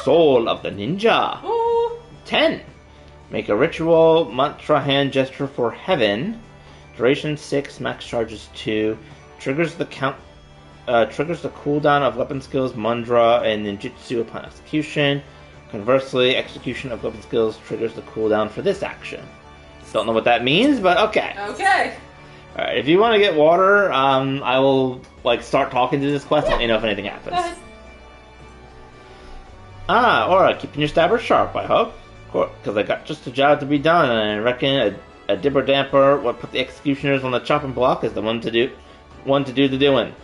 Soul of the Ninja. Ooh. 10. Make a ritual mantra hand gesture for heaven. Duration 6, max charges 2. Triggers the cooldown of weapon skills, Mundra, and Ninjutsu upon execution. Conversely, execution of weapon skills triggers the cooldown for this action. Don't know what that means, but okay. Okay. Alright, if you want to get water, I will start talking to this quest and let you know if anything happens. Go ahead. Aura, keeping your stabber sharp, I hope. Because I got just a job to be done, and I reckon a dibber damper what put the executioners on the chopping block is the one to do the doing.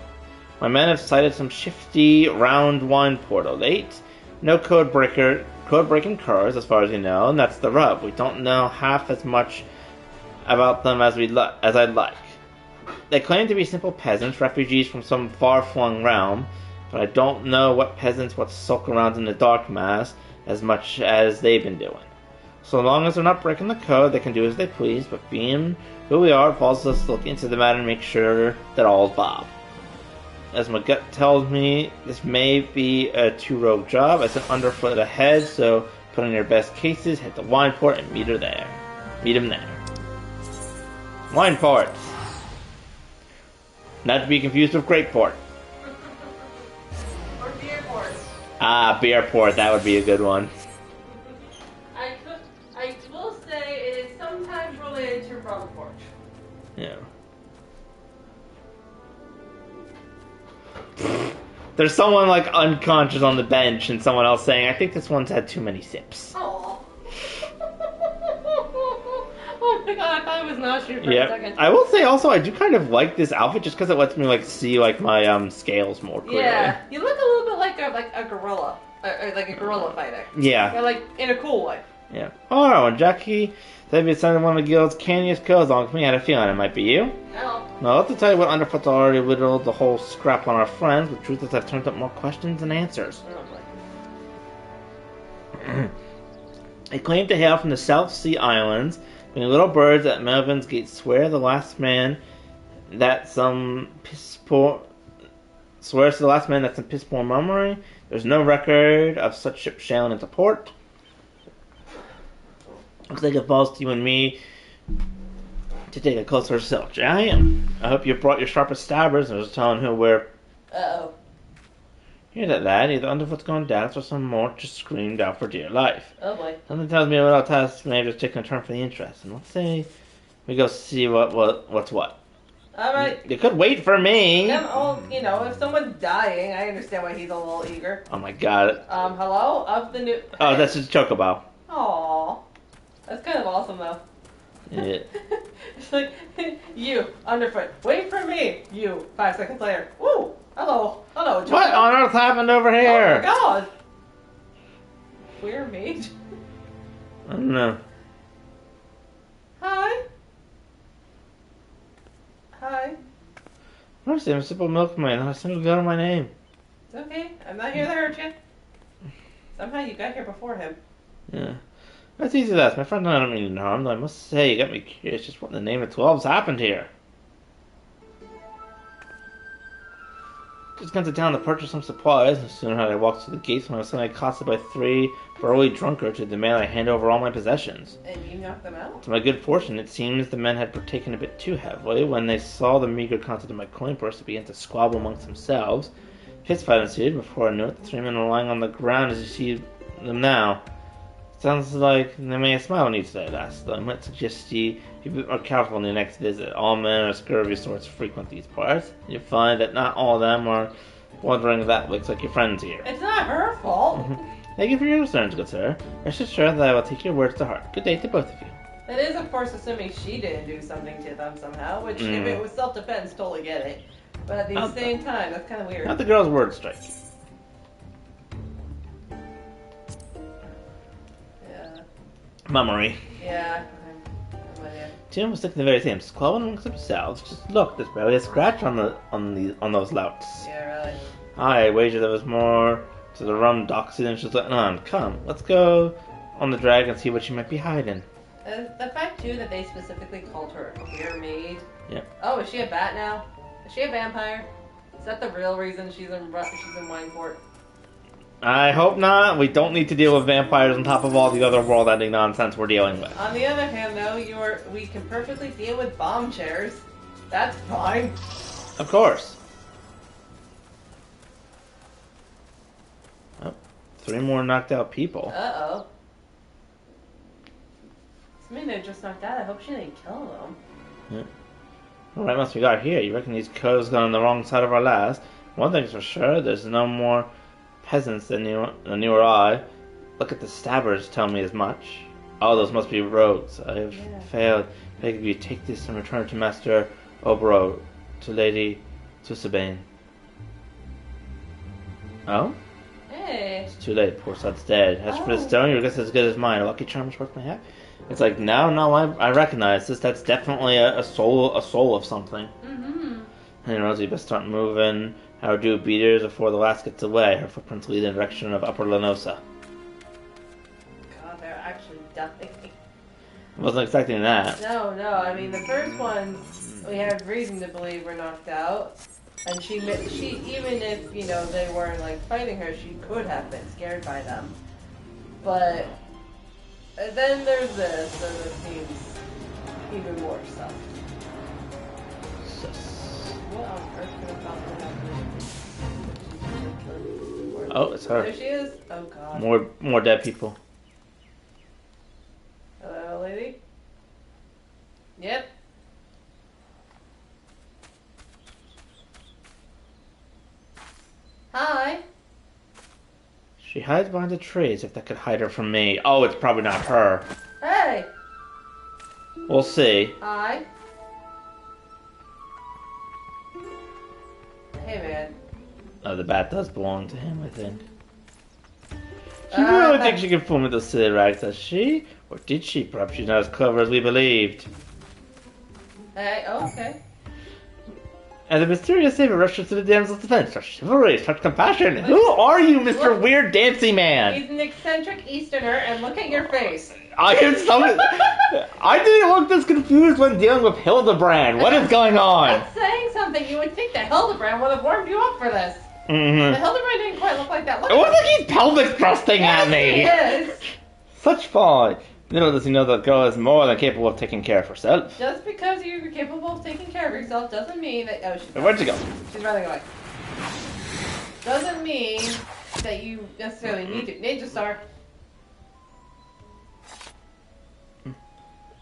My men have sighted some shifty round one portal. 8. No code breaking curs, as far as you know, and that's the rub. We don't know half as much about them as I'd like. They claim to be simple peasants, refugees from some far-flung realm, but I don't know what peasants would sulk around in the dark mass as much as they've been doing. So long as they're not breaking the code, they can do as they please, but being who we are, it falls us to look into the matter and make sure that all's Bob. As my gut tells me, this may be a two-rogue job. I sent Underfoot ahead, so put in your best cases, head to Wineport, and meet him there. Wineport. Not to be confused with Greatport. Or Beerport. Beerport, that would be a good one. I will say it is sometimes related to Rumport. Yeah. There's someone unconscious on the bench and someone else saying, I think this one's had too many sips. Aww. Oh my god, I thought it was Nashu for a second. I will say also, I do kind of like this outfit just because it lets me see my scales more clearly. Yeah, you look a little bit like a gorilla, like a gorilla fighter. Yeah. Or in a cool way. Yeah. Oh, and Jackie, they've been sending one of the guild's canniest kills on me. I had a feeling it might be you. No. Now, let's tell you what Underfoot's already whittled the whole scrap on our friends. The truth is I've turned up more questions than answers. They claim to hail from the South Sea Islands, being little birds at Melvin's Gate swear the last man that some piss poor murmuring. There's no record of such ships sailing into port. Looks like it falls to you and me to take a closer search. I am. I hope you brought your sharpest stabbers and was telling who where. Uh-oh. Hear that, lad? Either Underfoot's gone down or some more just screamed out for dear life. Oh boy. Something tells me without task may have just taken a turn for the interest. And let's say we go see what's what. Alright. You could wait for me. If someone's dying, I understand why he's a little eager. Oh my god. Hello? Of the new... Oh, that's just Chocobo. Aww. That's kind of awesome, though. Yeah. It's like, you, Underfoot, wait for me. You, 5 seconds later. Woo! Hello, Chocobo. What on earth happened over here? Oh my god! Queer mage? I don't know. Hi? Hi? Mercy, I'm a simple milkman. Not a single gun on my name. It's okay. I'm not here to hurt you. Somehow you got here before him. Yeah. That's easy to ask. My friend and I don't mean no harm, though I must say you got me curious just what in the name of 12's happened here. Just gone to town to purchase some supplies. No sooner had I walked through the gates when I was suddenly accosted by 3 burly drunkards who demand I hand over all my possessions. And you knocked them out? To my good fortune, it seems the men had partaken a bit too heavily. When they saw the meager contents of my coin purse, they began to squabble amongst themselves. Fistfight ensued. Before I knew it, the 3 men were lying on the ground as you see them now. Sounds like they may have smiled on you today, last. Though I might suggest you be a bit more careful on your next visit. All men of scurvy sorts frequent these parts. You'll find that not all of them are wandering that looks like your friends here. It's not her fault. Thank you for your concerns, good sir. Rest assured that I will take your words to heart. Good day to both of you. That is, of course, assuming she didn't do something to them somehow, which, if it was self-defense, totally get it. But at the same time, that's kind of weird. Not the girl's word strike. Yeah. Mummery. Yeah. I'm with you. Tim was thinking the very same. Squabbling amongst themselves. Just look, there's barely a scratch on those louts. Yeah, really. I wager there was more to the rum doxy than she was letting on. Come, let's go on the drag and see what she might be hiding. The fact, too, that they specifically called her a queer maid. Yeah. Oh, is she a bat now? Is she a vampire? Is that the real reason she's in Wineport? I hope not. We don't need to deal with vampires on top of all the other world-ending nonsense we're dealing with. On the other hand, though, we can perfectly deal with bomb chairs. That's fine. Of course. Oh, 3 more knocked out people. Uh-oh. I mean, they're just knocked out. I hope she didn't kill them. Yeah. Well, what else we got here? You reckon these cows got on the wrong side of our last? One thing's for sure, there's no more peasants than you or I. Look at the stabbers, tell me as much. All those must be rogues. I have failed. Beg of you, take this and return it to Master Obro, to Lady Tusabane. Oh? Hey. It's too late, poor son's dead. As for the stone, your guess is as good as mine. A lucky charm is worth my hat. It's like, no, I recognize this. That's definitely a soul of something. Mm-hmm. And Rosie best start moving. Our do beaters before the last gets away. Her footprints lead in the direction of Upper Lanosa. God, they're actually dying. I wasn't expecting that. No, I mean, the first ones, we had reason to believe were knocked out. And she even if, you know, they weren't, like, fighting her, she could have been scared by them. But then there's this, and it seems even more stuff. What on earth could have possibly happened? Oh, it's her. There she is. Oh, God. More dead people. Hello, lady? Yep. Hi. She hides behind the trees. If that could hide her from me. Oh, it's probably not her. Hey. We'll see. Hi. Hey, man. Oh, the bat does belong to him, I think. She really thinks she can fool me with those silly rags, does she? Or did she? Perhaps she's not as clever as we believed. Hey, oh, okay. And the mysterious savior rushes to the damsel's defense. Such chivalry, such compassion. Who are you, Mr. Weird Dancy Man? He's an eccentric Easterner, and look at your face. I am so... I didn't look this confused when dealing with Hildebrand. What is going on? That's saying something. You would think that Hildebrand would have warmed you up for this. Mm-hmm. But Hildebrand didn't quite look like that. Look It looks like he's pelvic thrusting at me. Yes, he is. Such folly. Little does he know that girl is more than capable of taking care of herself. Just because you're capable of taking care of yourself doesn't mean that... Oh, Where'd she go? She's running away. Doesn't mean that you necessarily need to. Ninja Star.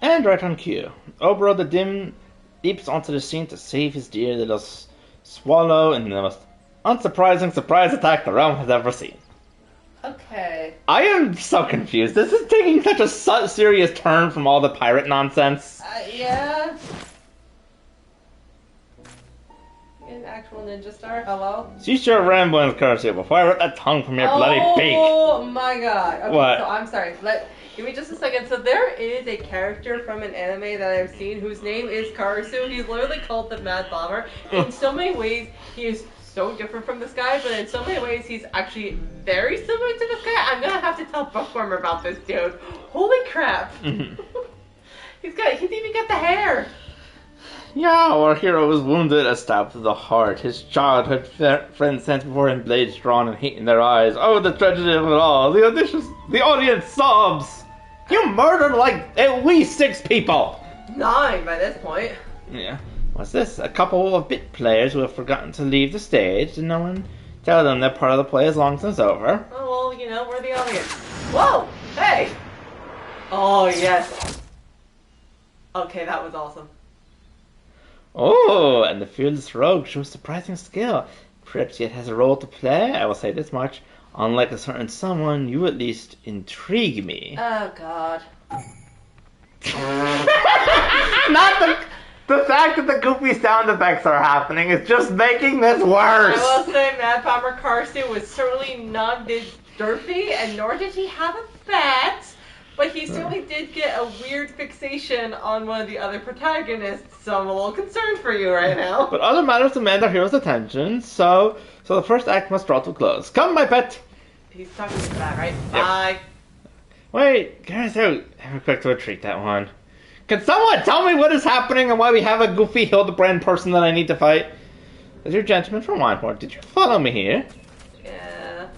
And right on cue, Obro the Dim leaps onto the scene to save his dear little swallow in the most unsurprising surprise attack the realm has ever seen. Okay. I am so confused. This is taking such a serious turn from all the pirate nonsense. Yeah. An actual ninja star. Hello? She's sure rambling cursive before I rip that tongue from your bloody beak. Oh my god. Okay, What? so I'm sorry. Give me just a second. So there is a character from an anime that I've seen whose name is Karasu. He's literally called the Mad Bomber. In so many ways, he is so different from this guy, but in so many ways, he's actually very similar to this guy. I'm gonna have to tell Bookworm about this dude. Holy crap! He's even got the hair. Yeah, our hero was wounded a stab to the heart. His childhood friend sent before him blades drawn and hate in their eyes. Oh, the tragedy of it all. The audience sobs. You murdered like at least 6 people. 9 by this point. Yeah. What's this? A couple of bit players who have forgotten to leave the stage. Did no one tell them they're part of the play as long as it's over? Oh, well, you know, we're the audience. Whoa! Hey! Oh, yes. Okay, that was awesome. Oh, and the fearless rogue shows surprising skill. Perhaps yet has a role to play. I will say this much. Unlike a certain someone, you at least intrigue me. Oh, God. Not the fact that the goofy sound effects are happening is just making this worse. I will say Mad Bomber Karstu was certainly not this derpy, and nor did he have a bat, but he certainly did get a weird fixation on one of the other protagonists, so I'm a little concerned for you right now. But other matters demand our hero's attention, so the first act must draw to a close. Come, my pet. He's talking to that, right? Yep. Bye. Wait, guys, have a quick to retreat that one. Can someone tell me what is happening and why we have a goofy Hildebrand person that I need to fight? As your gentleman from Wineport, did you follow me here? Yeah,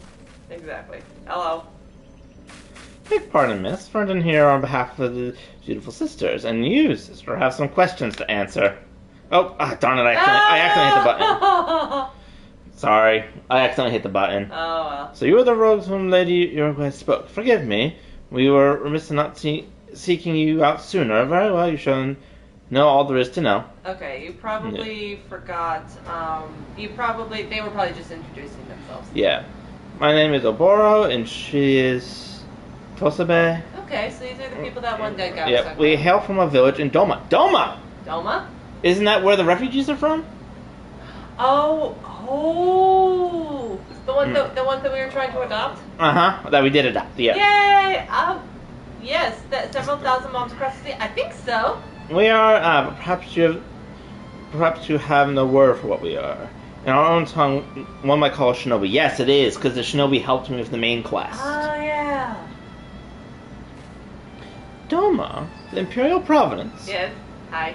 Exactly. Hello. Beg pardon, miss. Vernon here on behalf of the beautiful sisters, and you, sister, have some questions to answer. Oh, darn it, I accidentally hit the button. Sorry, I accidentally hit the button. Oh, well. So you are the rogues whom Lady Uruguay spoke. Forgive me. We were remiss in not seeking you out sooner. Very well, you should know all there is to know. Okay, you probably forgot, they were probably just introducing themselves. Yeah. My name is Oboro, and she is Tosabe. Okay, so these are the people that one guy got. Yeah, we hail from a village in Doma. Doma! Doma? Isn't that where the refugees are from? Oh, the one that we were trying to adopt. That we did adopt. Yeah. Yay! Yes, several thousand moms across the sea. I think so. We are. Perhaps you have no word for what we are. In our own tongue, one might call us shinobi. Yes, it is, because the shinobi helped me with the main quest. Oh yeah. Doma, the imperial province. Yes. Hi.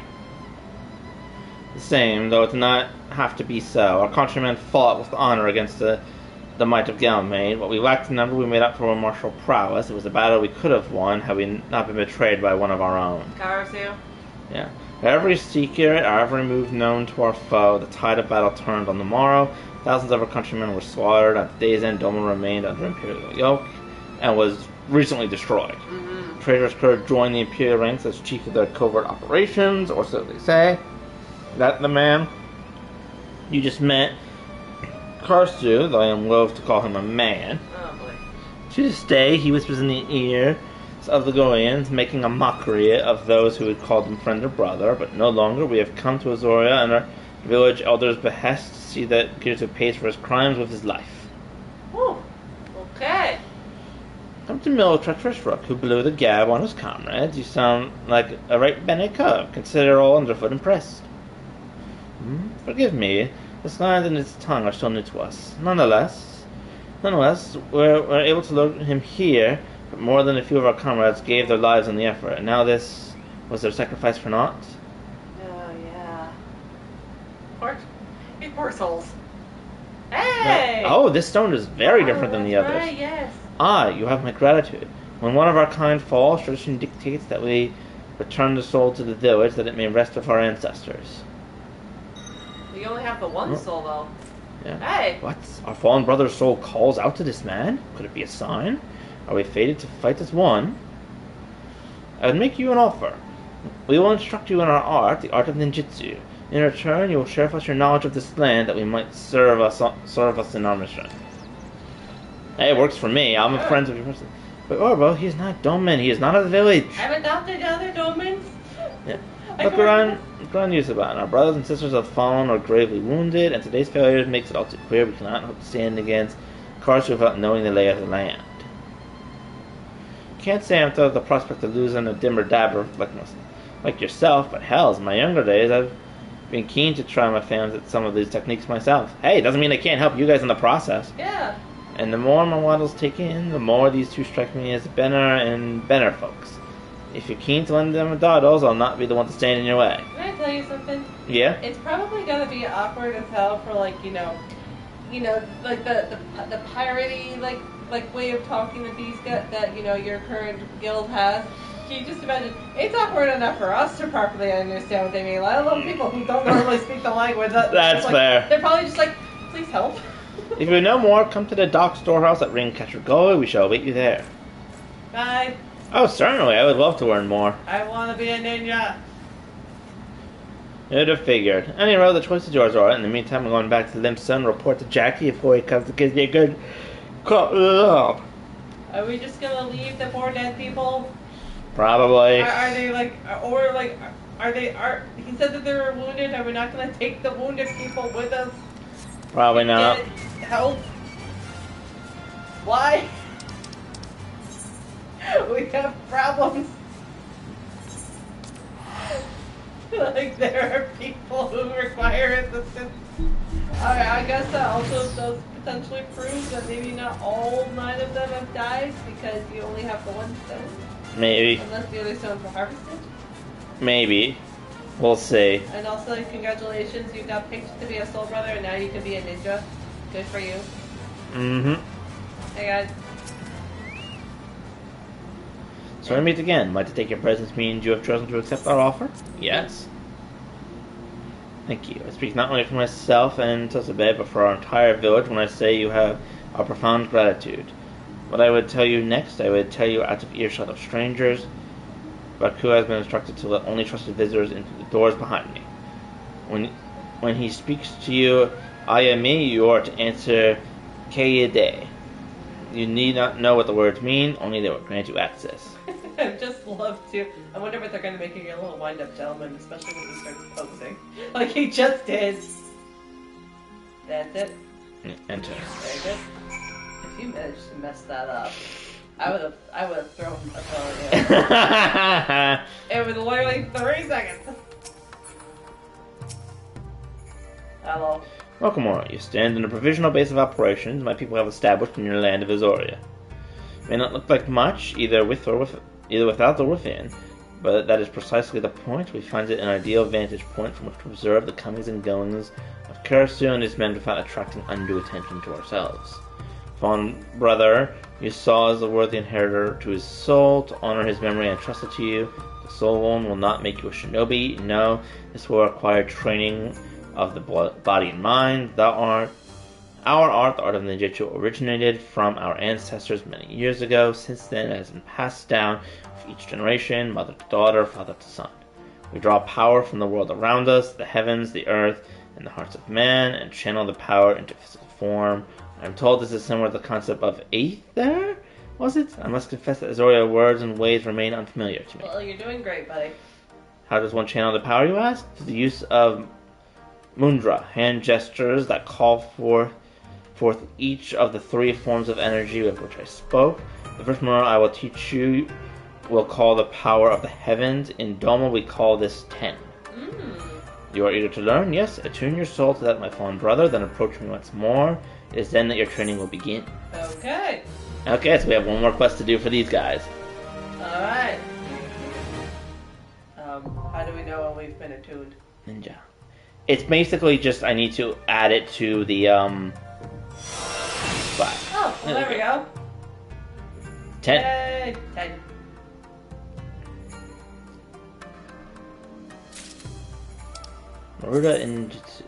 The same, though it did not have to be so. Our countrymen fought with honor against the might of Galmaid. What we lacked in number, we made up for with martial prowess. It was a battle we could have won had we not been betrayed by one of our own. Karasu? Yeah. Every secret, every move known to our foe, the tide of battle turned on the morrow. Thousands of our countrymen were slaughtered. At the day's end, Doma remained under imperial yoke and was recently destroyed. Mm-hmm. Traitors could join the imperial ranks as chief of their covert operations, or so they say. That the man you just met, Karsu, though I am loath to call him a man. Oh boy. To this day, he whispers in the ears of the Goyans, making a mockery of those who had called him friend or brother, but no longer. We have come to Azoria and our village elder's behest to see that Kirito pays for his crimes with his life. Oh, okay. Come to mill treacherous rook who blew the gab on his comrades. You sound like a right bene cub. Consider all underfoot and pressed. Forgive me. The slangs in his tongue are still new to us. Nonetheless, we're able to lure him here. But more than a few of our comrades gave their lives in the effort, and now this was their sacrifice for naught? Oh, yeah. Poor souls. Hey! Oh, this stone is very different than the others. Right, yes. You have my gratitude. When one of our kind falls, tradition dictates that we return the soul to the village, that it may rest with our ancestors. You only have the one soul, though. Yeah. Hey! What? Our fallen brother's soul calls out to this man? Could it be a sign? Are we fated to fight as one? I would make you an offer. We will instruct you in our art, the art of ninjutsu. In return, you will share with us your knowledge of this land, that we might serve us in our mission. Hey, it works for me. I'm a friend of your person. But Orbo, he is not Domin. He is not of the village. I've adopted other Domins. Yeah. Look around Yusuban. Our brothers and sisters have fallen or gravely wounded, and today's failure makes it all too clear we cannot hope to stand against Karsu without knowing the lay of the land. Can't say I'm thrilled at the prospect of losing a dimmer dabber like yourself, but hells, in my younger days, I've been keen to try my hands at some of these techniques myself. Hey, it doesn't mean I can't help you guys in the process. Yeah. And the more my waddles take in, the more these two strike me as Benner and Benner folks. If you're keen to lend them a doddles, I'll not be the one to stand in your way. Can I tell you something? Yeah? It's probably gonna be awkward as hell for like the piratey like way of talking that these guys that your current guild has. Can you just imagine? It's awkward enough for us to properly understand what they mean. Let alone people who don't normally speak the language. That's fair. They're probably just like, please help. If you know more, come to the dock storehouse at Ringcatcher Gully. We shall await you there. Bye. Oh, certainly. I would love to learn more. I want to be a ninja. You'd have figured. Anyway, the choice is yours, alright. In the meantime, I'm going back to Limpson, report to Jackie before he comes to give you a good call. Are we just gonna leave the poor dead people? Probably. Are they he said that they were wounded. Are we not gonna take the wounded people with us? Probably not. Get help? Why? We have problems. Like there are people who require assistance. I guess that also does potentially prove that maybe not all 9 of them have died because you only have the one stone. Maybe. Unless the other stones were harvested. Maybe. We'll see. And also, congratulations, you got picked to be a soul brother and now you can be a ninja. Good for you. Mm-hmm. Hey guys. So we meet again. Might to take your presence means you have chosen to accept our offer? Yes. Thank you. I speak not only for myself and Tosabe, but for our entire village when I say you have our profound gratitude. What I would tell you next, I would tell you out of earshot of strangers. Baku has been instructed to let only trusted visitors into the doors behind me. When he speaks to you, I am me, you are to answer Kayede. You need not know what the words mean, only they will grant you access. I just love to. I wonder if they're going to make you a little wind-up gentleman, especially when he starts posing. Like he just did. That's it. Enter. Very good. If you managed to mess that up, I would have thrown a phone at you. It was literally 30 seconds. Hello. Welcome, all. You stand in a provisional base of operations my people have established in your land of Azoria. May not look like much, either without or within, but that is precisely the point. We find it an ideal vantage point from which to observe the comings and goings of Karasu and his men without attracting undue attention to ourselves. Fallen brother, you saw as a worthy inheritor to his soul, to honor his memory and trust it to you. The soul alone will not make you a shinobi. No, this will require training of the body and mind. Our art, the art of ninjutsu, originated from our ancestors many years ago. Since then, it has been passed down for each generation, mother to daughter, father to son. We draw power from the world around us, the heavens, the earth, and the hearts of man, and channel the power into physical form. I'm told this is similar to the concept of Aether? Was it? I must confess that Azoria words and ways remain unfamiliar to me. Well, you're doing great, buddy. How does one channel the power, you ask? Through the use of mudra, hand gestures that call forth each of the three forms of energy with which I spoke. The first mudra I will teach you will call the power of the heavens. In Doma we call this Ten. You are eager to learn? Yes. Attune your soul to that of my fallen brother, then approach me once more. It is then that your training will begin. Okay. Okay, so we have one more quest to do for these guys. Alright. How do we know when we've been attuned? Ninja. It's basically just I need to add it to the file. Oh, well, there we go. 10. Yay! 10. Maruda and Jutsu.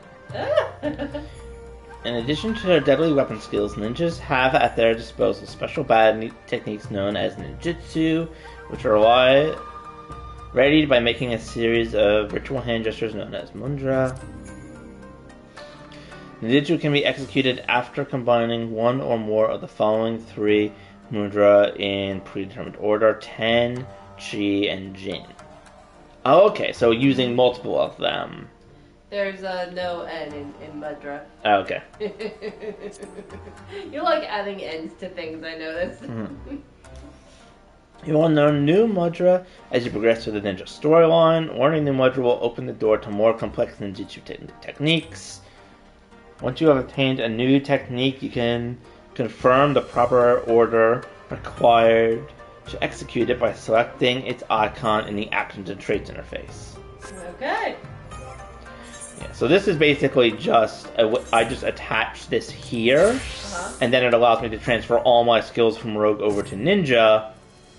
In addition to their deadly weapon skills, ninjas have at their disposal special battle techniques known as ninjutsu, which are readied by making a series of ritual hand gestures known as mudra. Ninjutsu can be executed after combining one or more of the following three mudra in predetermined order: Ten, Chi, and Jin. Oh, okay, so using multiple of them. There's no N in mudra. Oh, okay. You like adding N's to things, I noticed. Mm-hmm. You will learn new mudra as you progress through the ninja storyline. Learning new mudra will open the door to more complex ninjutsu techniques. Once you have obtained a new technique, you can confirm the proper order required to execute it by selecting its icon in the Actions and Traits interface. Okay. Yeah, so this is basically just, I just attach this here, and then it allows me to transfer all my skills from Rogue over to Ninja.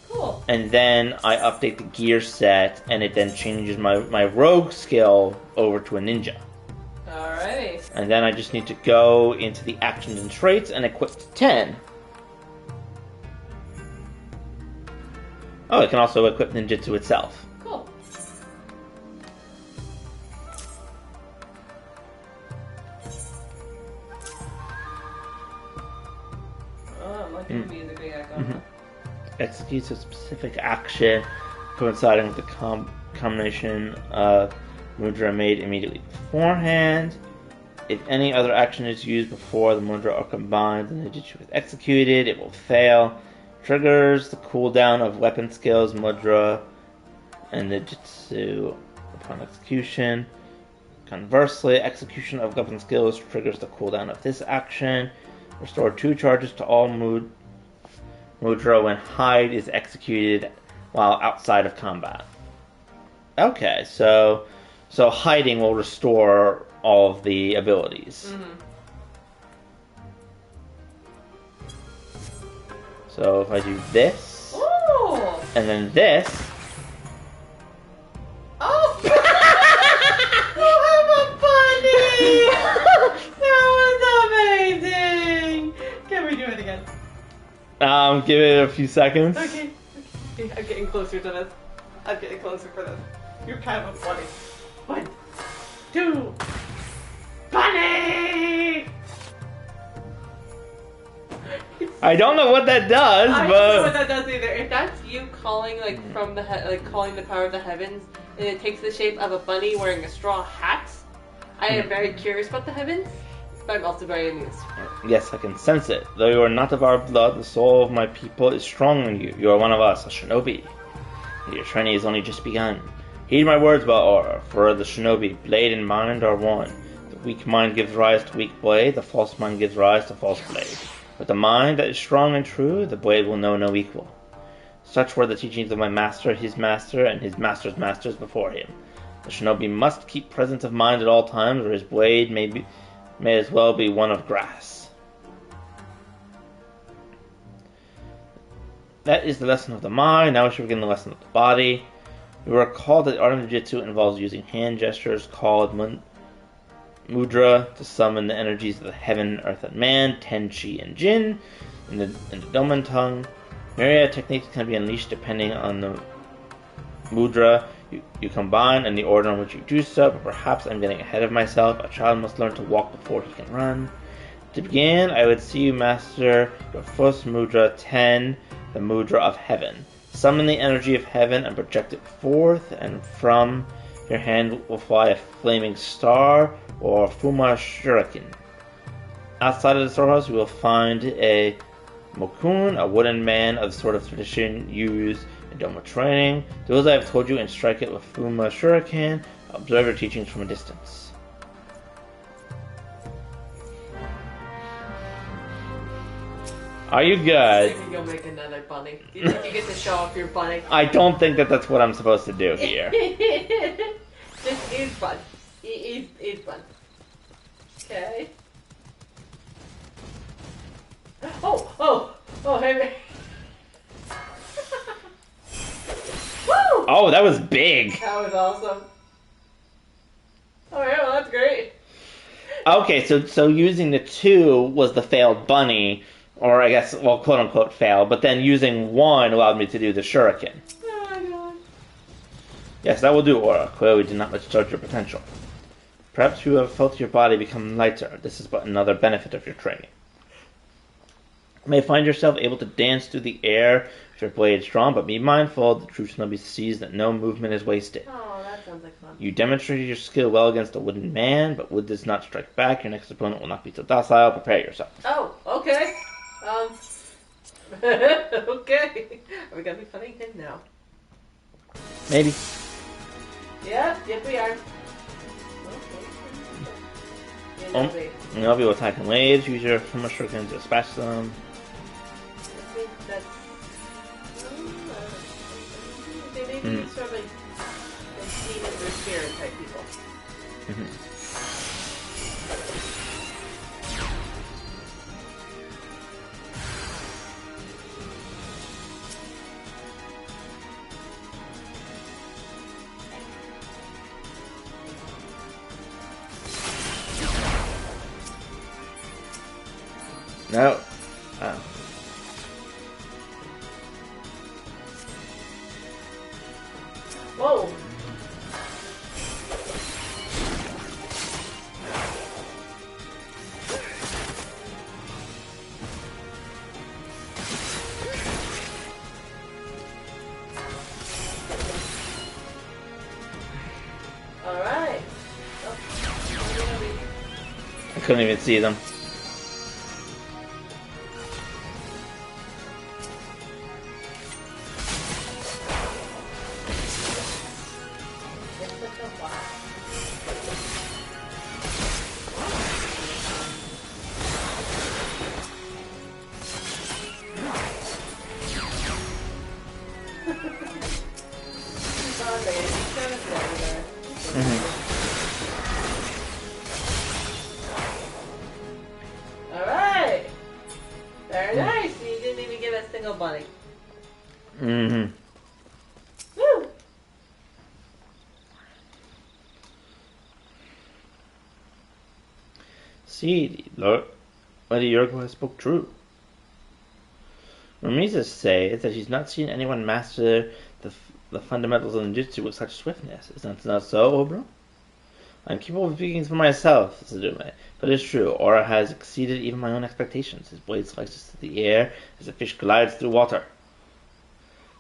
Cool. And then I update the gear set, and it then changes my Rogue skill over to a Ninja. Alrighty. And then I just need to go into the Actions and Traits and equip to 10. Oh, it can also equip Ninjutsu itself. Cool. Oh, I'm liking the music we got going on. Executes a specific action coinciding with the combination of mudra made immediately beforehand. If any other action is used before the mudra are combined, the ninjutsu is executed, it will fail. Triggers the cooldown of weapon skills, mudra, and ninjutsu upon execution. Conversely, execution of weapon skills triggers the cooldown of this action. Restore 2 charges to all mudra when hide is executed while outside of combat. Okay, so hiding will restore all of the abilities. So if I do this, Oh! and then this. Oh! Oh, I'm a bunny! That was amazing! Can we do it again? Give it a few seconds. Okay. I'm getting closer to this. I'm getting closer for this. You're kind of a bunny. 1, 2, bunny! I don't know what that does, I but don't know what that does either. If that's you calling from the calling the power of the heavens, and it takes the shape of a bunny wearing a straw hat, I am very curious about the heavens, but I'm also very amused. yes, I can sense it. Though you are not of our blood, the soul of my people is strong in you. You are one of us, a shinobi. Your training has only just begun. Heed my words, Ba'or, for the shinobi, blade and mind are one. The weak mind gives rise to weak blade, the false mind gives rise to false blade. With the mind that is strong and true, the blade will know no equal. Such were the teachings of my master, his master, and his master's masters before him. The shinobi must keep presence of mind at all times, or his blade may as well be one of grass. That is the lesson of the mind. Now we shall begin the lesson of the body. We recall that the art of Jiu-Jitsu involves using hand gestures called mudra to summon the energies of the heaven, earth, and man, ten, chi, and jin, in the Doman tongue. Myriad techniques can be unleashed depending on the mudra you combine and the order in which you do so, but perhaps I'm getting ahead of myself. A child must learn to walk before he can run. To begin, I would see you master your first mudra 10, the mudra of heaven. Summon the energy of heaven and project it forth, and from your hand will fly a flaming star or Fuma Shuriken. Outside of the storehouse, you will find a Mokun, a wooden man of the sort of tradition used in Doma training. Do as I have told you and strike it with Fuma Shuriken. Observe your teachings from a distance. Are you good? I think you'll make another bunny. Do you think you get to show off your bunny? I don't think that that's what I'm supposed to do here. This is fun. It is fun. Okay. Oh, hey. Woo! Oh, that was big. That was awesome. Oh yeah, well, that's great. Okay, so using the 2 was the failed bunny, or I guess, well, quote unquote failed, but then using 1 allowed me to do the shuriken. Oh my god. Yes, that will do, Aura. Clearly did not misjudge your potential. Perhaps you have felt your body become lighter. This is but another benefit of your training. You may find yourself able to dance through the air with your blade strong, but be mindful the true shinobi sees that no movement is wasted. Oh, that sounds like fun. You demonstrated your skill well against a wooden man, but wood does not strike back. Your next opponent will not be so docile. Prepare yourself. Oh, okay. Okay. Are we gonna be fighting him now? Maybe. Yes, we are. Okay. Nobi will attack in waves. Use your Fuma Shuriken to dispatch them. I think that's... They may be sort of like demons or spirit type people. No. Whoa! Alright. I couldn't even see them. Alright! Very nice! You didn't even give us the single bunny. Mm-hmm. Woo! See, Lord, Lady Yorgo has spoke true. Ramises says that she's not seen anyone master the fundamentals of ninjutsu with such swiftness. Is that not so, Obro? I'm capable of speaking for myself, Suzume, but it's true. Aura has exceeded even my own expectations. His blade slices through the air as a fish glides through water.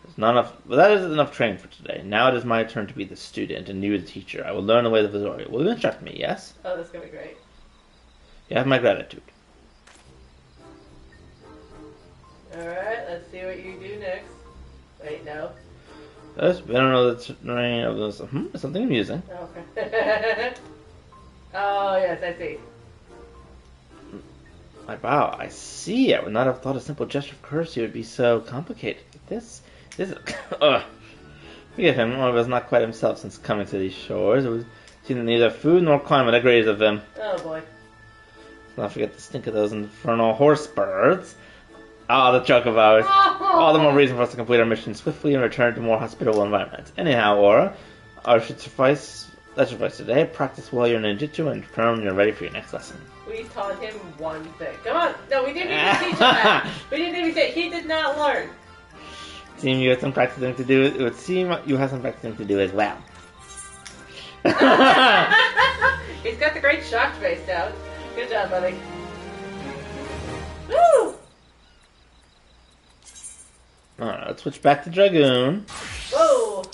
There's not enough, but that is enough training for today. Now it is my turn to be the student and you the teacher. I will learn the ways of Vizori. Will you instruct me, yes? Oh, that's gonna be great. You have my gratitude. Alright, let's see what you do next. Wait, no. Yes, we don't know the terrain of this. Something amusing. Okay. Oh, yes, I see. My bow, I see. I would not have thought a simple gesture of courtesy would be so complicated. This forgive him, one was not quite himself since coming to these shores. It was seen that neither food nor climate agrees with him. Oh boy. Let's not forget the stink of those infernal horse birds. Ah, the chocobos. All the more reason for us to complete our mission swiftly and return to more hospitable environments. Anyhow, Aura, that should suffice today. Practice well your ninjutsu and confirm you're ready for your next lesson. We taught him one thing. Come on! No, we didn't even teach him that! We didn't even say he did not learn! Seem you have some practicing to do. It would seem you have some practicing to do as well. He's got the great shocked face down. Good job, buddy. Woo! Alright, let's switch back to Dragoon. Whoa!